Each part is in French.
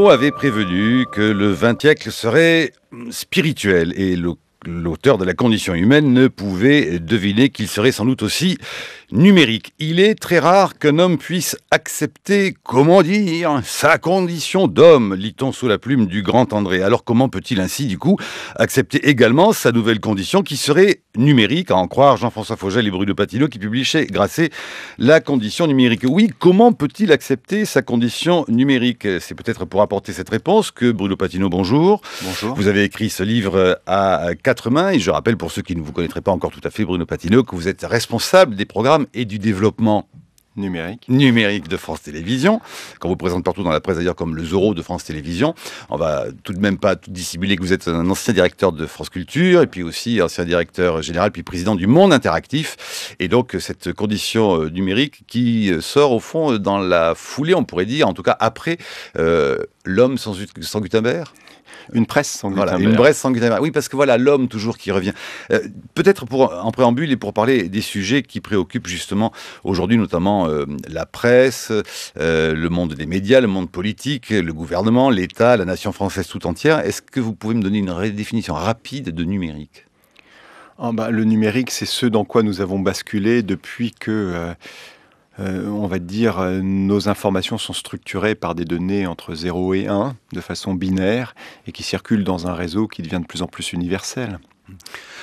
Patino avait prévenu que le XXe siècle serait spirituel et l'auteur de La condition humaine ne pouvait deviner qu'il serait sans doute aussi numérique. Il est très rare qu'un homme puisse accepter, comment dire, sa condition d'homme, lit-on sous la plume du grand André. Alors comment peut-il ainsi, du coup, accepter également sa nouvelle condition qui serait numérique, à en croire Jean-François Fogel et Bruno Patino qui publient chez Grasset La condition numérique. Oui, comment peut-il accepter sa condition numérique? C'est peut-être pour apporter cette réponse que Bruno Patino, bonjour. Bonjour. Vous avez écrit ce livre à quatre mains et je rappelle pour ceux qui ne vous connaîtraient pas encore tout à fait, Bruno Patino, que vous êtes responsable des programmes et du développement numérique de France Télévisions, qu'on vous présente partout dans la presse d'ailleurs comme le Zorro de France Télévisions. On va tout de même pas tout dissimuler que vous êtes un ancien directeur de France Culture et puis aussi ancien directeur général puis président du Monde Interactif. Et donc cette condition numérique qui sort au fond dans la foulée, on pourrait dire, en tout cas après l'homme sans Gutenberg. Une presse sans Gutenberg. Voilà, une presse sans Gutenberg. Oui, parce que voilà, l'homme toujours qui revient. Peut-être en préambule et pour parler des sujets qui préoccupent justement aujourd'hui, notamment la presse, le monde des médias, le monde politique, le gouvernement, l'État, la nation française tout entière. Est-ce que vous pouvez me donner une définition rapide de numérique ? Le numérique, c'est ce dans quoi nous avons basculé depuis que... on va dire, nos informations sont structurées par des données entre 0 et 1, de façon binaire, et qui circulent dans un réseau qui devient de plus en plus universel.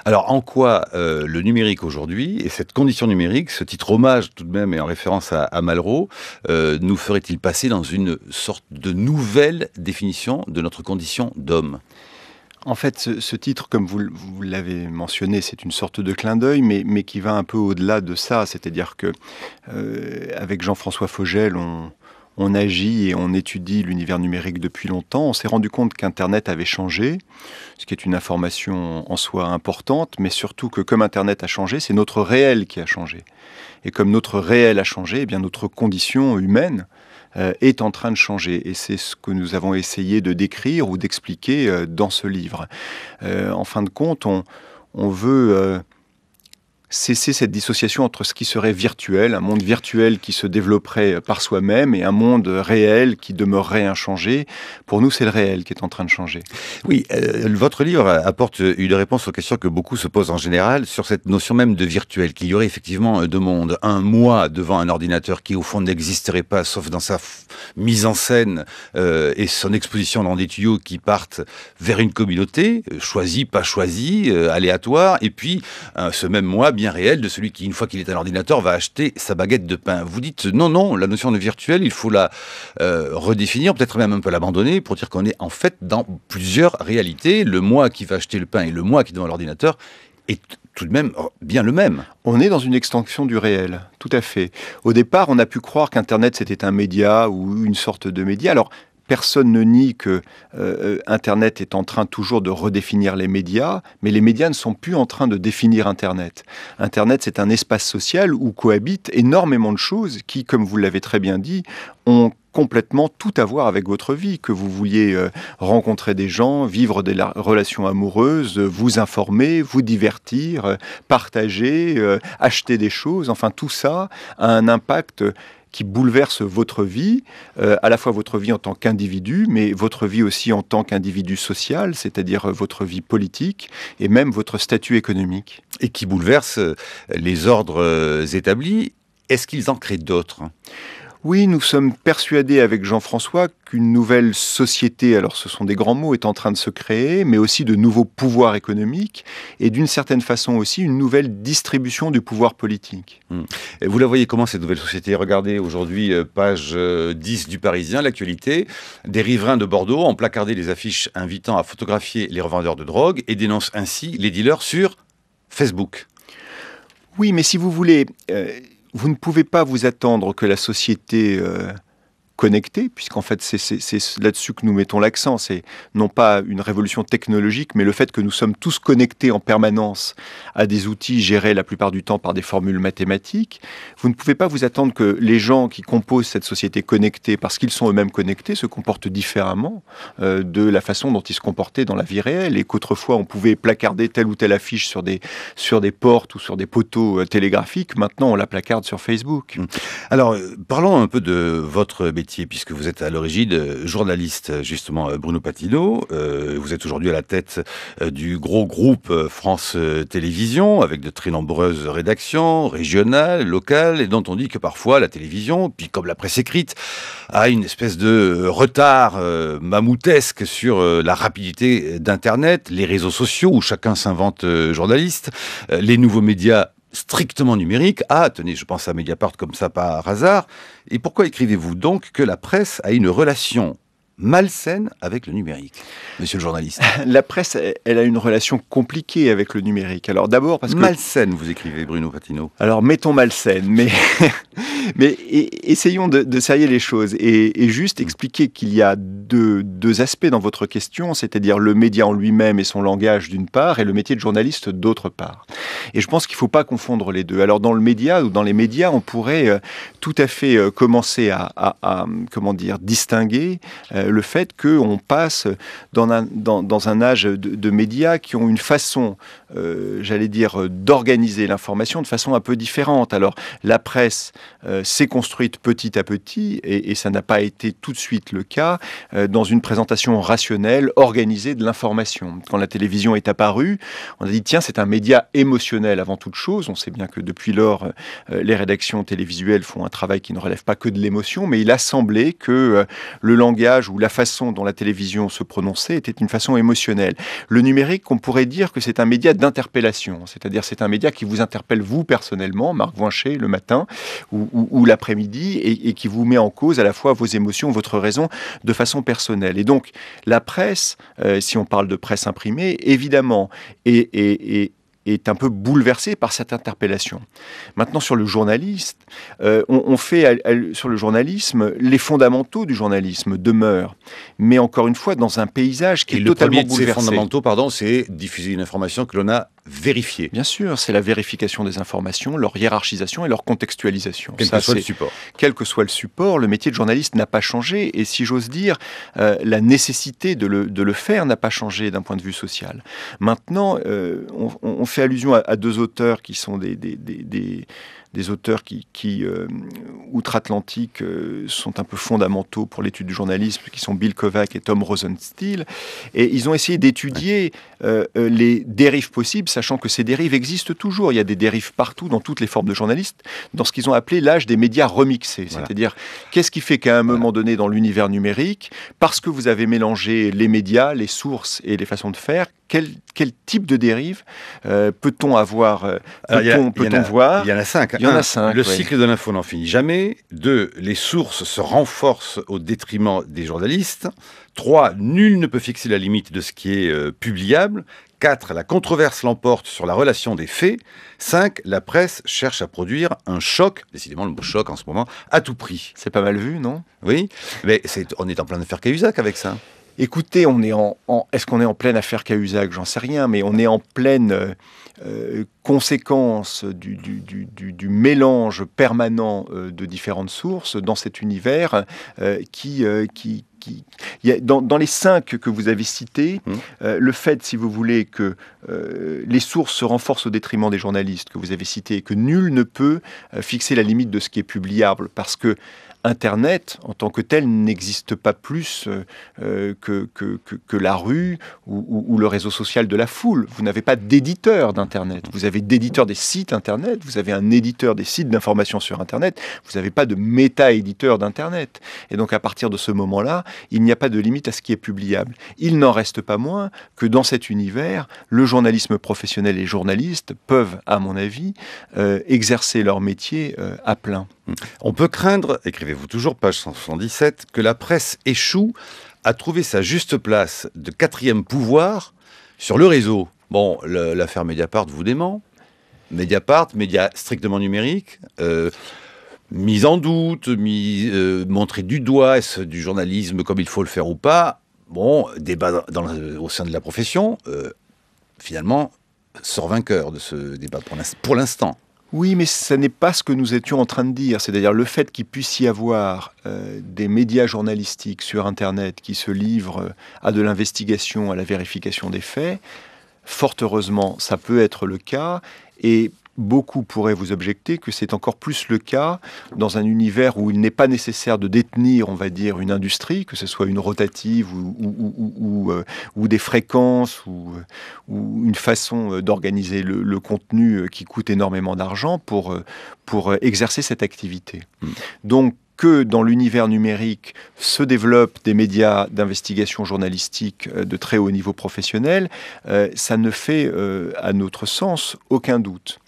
Alors, en quoi le numérique aujourd'hui, et cette condition numérique, ce titre hommage tout de même, et en référence à Malraux, nous ferait-il passer dans une sorte de nouvelle définition de notre condition d'homme ? En fait, ce titre, comme vous l'avez mentionné, c'est une sorte de clin d'œil, mais qui va un peu au-delà de ça. C'est-à-dire que avec Jean-François Fogel, on agit et on étudie l'univers numérique depuis longtemps. On s'est rendu compte qu'Internet avait changé, ce qui est une information en soi importante, mais surtout que comme Internet a changé, c'est notre réel qui a changé. Et comme notre réel a changé, eh bien notre condition humaine est en train de changer. Et c'est ce que nous avons essayé de décrire ou d'expliquer dans ce livre. En fin de compte, on veut cesser cette dissociation entre ce qui serait virtuel, un monde virtuel qui se développerait par soi-même, et un monde réel qui demeurerait inchangé. Pour nous, c'est le réel qui est en train de changer. Oui, votre livre apporte une réponse aux questions que beaucoup se posent en général sur cette notion même de virtuel, qu'il y aurait effectivement deux mondes. Un moi devant un ordinateur qui au fond n'existerait pas, sauf dans sa mise en scène et son exposition dans des tuyaux qui partent vers une communauté, choisie, pas choisie, aléatoire, et puis ce même moi bien réel de celui qui, une fois qu'il est à l'ordinateur, va acheter sa baguette de pain. Vous dites non, la notion de virtuel, il faut la redéfinir, peut-être même un peu l'abandonner pour dire qu'on est en fait dans plusieurs réalités. Le moi qui va acheter le pain et le moi qui est devant l'ordinateur est tout de même bien le même. On est dans une extension du réel, tout à fait. Au départ, on a pu croire qu'Internet c'était un média ou une sorte de média. Alors, personne ne nie que Internet est en train toujours de redéfinir les médias, mais les médias ne sont plus en train de définir Internet. Internet, c'est un espace social où cohabitent énormément de choses qui, comme vous l'avez très bien dit, ont complètement tout à voir avec votre vie, que vous vouliez rencontrer des gens, vivre des relations amoureuses, vous informer, vous divertir, partager, acheter des choses, enfin tout ça a un impact qui bouleverse votre vie, à la fois votre vie en tant qu'individu, mais votre vie aussi en tant qu'individu social, c'est-à-dire votre vie politique et même votre statut économique. Et qui bouleverse les ordres établis. Est-ce qu'ils en créent d'autres ? Oui, nous sommes persuadés avec Jean-François qu'une nouvelle société, alors ce sont des grands mots, est en train de se créer, mais aussi de nouveaux pouvoirs économiques et d'une certaine façon aussi une nouvelle distribution du pouvoir politique. Et vous la voyez comment cette nouvelle société ? Regardez aujourd'hui, page 10 du Parisien, l'actualité. Des riverains de Bordeaux ont placardé des affiches invitant à photographier les revendeurs de drogue et dénoncent ainsi les dealers sur Facebook. Oui, mais si vous voulez... vous ne pouvez pas vous attendre que la société connectée, puisqu'en fait c'est là-dessus que nous mettons l'accent, c'est non pas une révolution technologique, mais le fait que nous sommes tous connectés en permanence à des outils gérés la plupart du temps par des formules mathématiques. Vous ne pouvez pas vous attendre que les gens qui composent cette société connectée, parce qu'ils sont eux-mêmes connectés, se comportent différemment de la façon dont ils se comportaient dans la vie réelle, et qu'autrefois on pouvait placarder telle ou telle affiche sur des portes ou sur des poteaux télégraphiques. Maintenant on la placarde sur Facebook. Alors parlons un peu de votre métier métier, puisque vous êtes à l'origine journaliste, justement, Bruno Patino. Vous êtes aujourd'hui à la tête du gros groupe France Télévisions, avec de très nombreuses rédactions régionales, locales, et dont on dit que parfois la télévision, puis comme la presse écrite, a une espèce de retard mammouthesque sur la rapidité d'Internet, les réseaux sociaux où chacun s'invente journaliste, les nouveaux médias strictement numériques. Ah, tenez, je pense à Mediapart comme ça par hasard. Et pourquoi écrivez-vous donc que la presse a une relation malsaine avec le numérique, monsieur le journaliste? La presse, elle a une relation compliquée avec le numérique. Alors d'abord parce que... Malsaine, vous écrivez, Bruno Patino. Alors mettons malsaine, mais, essayons de serrer les choses et juste expliquer qu'il y a deux aspects dans votre question, c'est-à-dire le média en lui-même et son langage d'une part, et le métier de journaliste d'autre part. Et je pense qu'il ne faut pas confondre les deux. Alors dans le média ou dans les médias, on pourrait tout à fait commencer à comment dire, distinguer le fait qu'on passe dans un âge de médias qui ont une façon, j'allais dire, d'organiser l'information de façon un peu différente. Alors, la presse s'est construite petit à petit, et ça n'a pas été tout de suite le cas, dans une présentation rationnelle, organisée de l'information. Quand la télévision est apparue, on a dit, tiens, c'est un média émotionnel avant toute chose. On sait bien que depuis lors, les rédactions télévisuelles font un travail qui ne relève pas que de l'émotion, mais il a semblé que le langage ou la façon dont la télévision se prononçait était une façon émotionnelle. Le numérique, on pourrait dire que c'est un média d'interpellation, c'est-à-dire c'est un média qui vous interpelle vous personnellement, Marc Voinchet, le matin ou l'après-midi, et qui vous met en cause à la fois vos émotions, votre raison, de façon personnelle. Et donc, la presse, si on parle de presse imprimée, évidemment, est un peu bouleversé par cette interpellation. Maintenant, sur le journaliste, on fait sur le journalisme, les fondamentaux du journalisme demeurent, mais encore une fois, dans un paysage qui est totalement bouleversé. Et le premier de ces fondamentaux, c'est diffuser une information que l'on a vérifiée. Bien sûr, c'est la vérification des informations, leur hiérarchisation et leur contextualisation. Quel que soit le support. Quel que soit le support, le métier de journaliste n'a pas changé, et si j'ose dire, la nécessité de le faire n'a pas changé d'un point de vue social. Maintenant, on fait allusion à deux auteurs qui sont des auteurs qui outre-Atlantique, sont un peu fondamentaux pour l'étude du journalisme, qui sont Bill Kovac et Tom Rosenstiel. Et ils ont essayé d'étudier les dérives possibles, sachant que ces dérives existent toujours. Il y a des dérives partout, dans toutes les formes de journalistes, dans ce qu'ils ont appelé l'âge des médias remixés. Voilà. C'est-à-dire, qu'est-ce qui fait qu'à un moment donné, dans l'univers numérique, parce que vous avez mélangé les médias, les sources et les façons de faire, quel type de dérive peut-on avoir, peut-on voir? Il y en a 5. Il y en a 5. Le cycle de l'info n'en finit jamais. 2, les sources se renforcent au détriment des journalistes. 3, nul ne peut fixer la limite de ce qui est publiable. 4, la controverse l'emporte sur la relation des faits. 5, la presse cherche à produire un choc, décidément le mot choc en ce moment, à tout prix. C'est pas mal vu, non? Oui, mais on est en plein affaire Cahuzac avec ça. Écoutez, est-ce qu'on est en pleine affaire Cahuzac? J'en sais rien, mais on est en pleine conséquence du mélange permanent de différentes sources dans cet univers dans les 5 que vous avez cités, le fait, si vous voulez, que les sources se renforcent au détriment des journalistes que vous avez cités, et que nul ne peut fixer la limite de ce qui est publiable, parce que Internet, en tant que tel, n'existe pas plus que la rue ou le réseau social de la foule. Vous n'avez pas d'éditeur d'Internet. Vous avez d'éditeur des sites Internet, vous avez un éditeur des sites d'information sur Internet, vous n'avez pas de méta-éditeur d'Internet. Et donc, à partir de ce moment-là, il n'y a pas de limite à ce qui est publiable. Il n'en reste pas moins que dans cet univers, le journalisme professionnel et les journalistes peuvent, à mon avis, exercer leur métier à plein. On peut craindre, écrivez-vous toujours, page 177, que la presse échoue à trouver sa juste place de 4e pouvoir sur le réseau. Bon, l'affaire Mediapart vous dément. Mediapart, média strictement numérique, mise en doute, montrée du doigt, est-ce du journalisme comme il faut le faire ou pas? Bon, débat au sein de la profession, finalement, sort vainqueur de ce débat pour l'instant. Oui, mais ce n'est pas ce que nous étions en train de dire. C'est-à-dire le fait qu'il puisse y avoir des médias journalistiques sur Internet qui se livrent à de l'investigation, à la vérification des faits. Fort heureusement, ça peut être le cas. Et beaucoup pourraient vous objecter que c'est encore plus le cas dans un univers où il n'est pas nécessaire de détenir, on va dire, une industrie, que ce soit une rotative ou des fréquences ou une façon d'organiser le contenu qui coûte énormément d'argent pour exercer cette activité. Donc, que dans l'univers numérique se développent des médias d'investigation journalistique de très haut niveau professionnel, ça ne fait, à notre sens, aucun doute.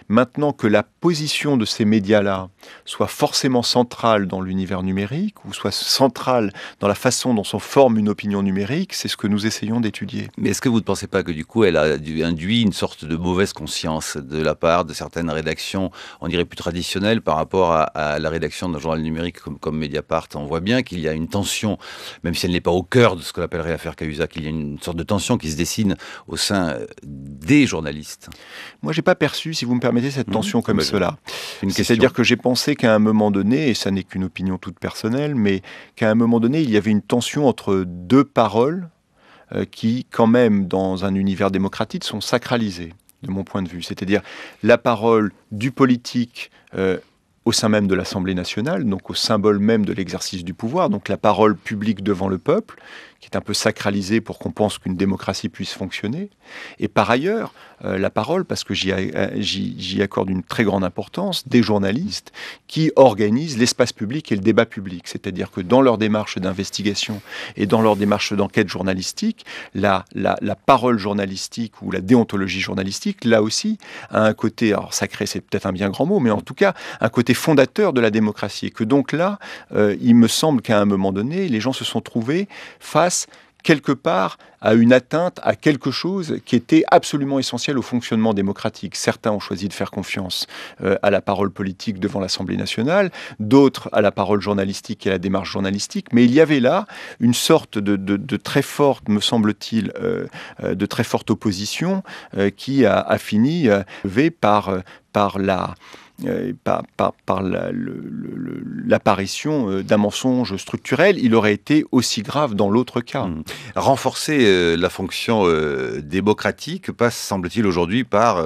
Maintenant que la position de ces médias-là soit forcément centrale dans l'univers numérique, ou soit centrale dans la façon dont on forme une opinion numérique, c'est ce que nous essayons d'étudier. Mais est-ce que vous ne pensez pas que du coup, elle a induit une sorte de mauvaise conscience de la part de certaines rédactions, on dirait plus traditionnelles, par rapport à la rédaction d'un journal numérique comme Mediapart? On voit bien qu'il y a une tension, même si elle n'est pas au cœur de ce qu'on appellerait l'affaire Cahuzac, il y a une sorte de tension qui se dessine au sein des journalistes. Moi, j'ai pas perçu, si vous me permettez, cette tension comme cela. C'est-à-dire que j'ai pensé qu'à un moment donné, et ça n'est qu'une opinion toute personnelle, mais qu'à un moment donné, il y avait une tension entre deux paroles qui, quand même, dans un univers démocratique, sont sacralisées, de mon point de vue. C'est-à-dire la parole du politique au sein même de l'Assemblée nationale, donc au symbole même de l'exercice du pouvoir, donc la parole publique devant le peuple, qui est un peu sacralisée pour qu'on pense qu'une démocratie puisse fonctionner. Et par ailleurs, la parole, parce que j'y accorde une très grande importance, des journalistes qui organisent l'espace public et le débat public. C'est-à-dire que dans leur démarche d'investigation et dans leur démarche d'enquête journalistique, la parole journalistique ou la déontologie journalistique, là aussi, a un côté, alors sacré c'est peut-être un bien grand mot, mais en tout cas, un côté fondateur de la démocratie. Et que donc là, il me semble qu'à un moment donné, les gens se sont trouvés face quelque part à une atteinte à quelque chose qui était absolument essentiel au fonctionnement démocratique. Certains ont choisi de faire confiance à la parole politique devant l'Assemblée nationale, d'autres à la parole journalistique et à la démarche journalistique, mais il y avait là une sorte de très forte, me semble-t-il, de très forte opposition qui a fini par l'apparition d'un mensonge structurel. Il aurait été aussi grave dans l'autre cas. Renforcer la fonction démocratique passe, semble-t-il, aujourd'hui par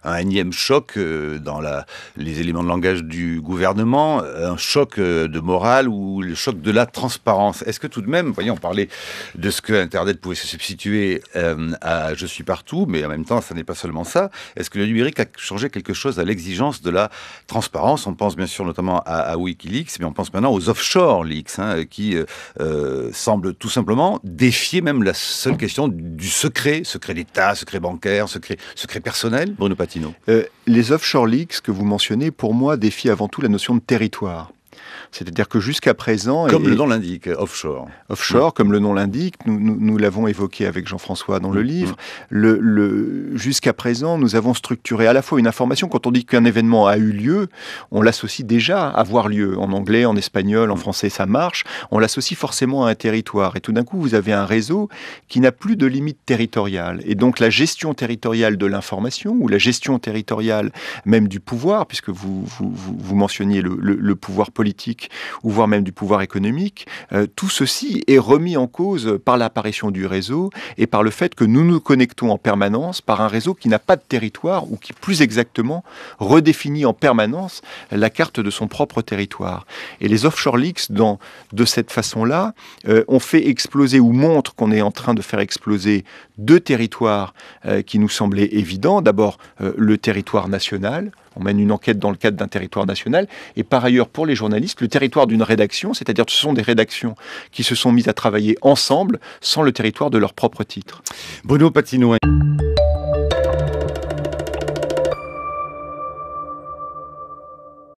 un énième choc dans les éléments de langage du gouvernement, un choc de morale ou le choc de la transparence. Est-ce que tout de même, voyez, on parlait de ce que Internet pouvait se substituer à « je suis partout », mais en même temps, ça n'est pas seulement ça. Est-ce que le numérique a changé quelque chose à l'exigence de la transparence? On pense bien sûr notamment à Wikileaks, mais on pense maintenant aux offshore leaks, qui semblent tout simplement défier même la seule question du secret d'État, secret bancaire, secret personnel. Bruno Patino. Les offshore leaks que vous mentionnez, pour moi, défient avant tout la notion de territoire. C'est-à-dire que jusqu'à présent... Comme le nom l'indique, offshore. Offshore, comme le nom l'indique, nous l'avons évoqué avec Jean-François dans le livre. Jusqu'à présent, nous avons structuré à la fois une information. Quand on dit qu'un événement a eu lieu, on l'associe déjà à avoir lieu. En anglais, en espagnol, en français, ça marche. On l'associe forcément à un territoire. Et tout d'un coup, vous avez un réseau qui n'a plus de limite territoriale. Et donc, la gestion territoriale de l'information, ou la gestion territoriale même du pouvoir, puisque vous mentionniez le pouvoir politique, ou voire même du pouvoir économique, tout ceci est remis en cause par l'apparition du réseau et par le fait que nous nous connectons en permanence par un réseau qui n'a pas de territoire ou qui, plus exactement, redéfinit en permanence la carte de son propre territoire. Et les offshore leaks, de cette façon-là, ont fait exploser ou montrent qu'on est en train de faire exploser deux territoires qui nous semblaient évidents. D'abord, le territoire national. On mène une enquête dans le cadre d'un territoire national. Et par ailleurs, pour les journalistes, le territoire d'une rédaction, c'est-à-dire que ce sont des rédactions qui se sont mises à travailler ensemble sans le territoire de leur propre titre. Bruno Patino.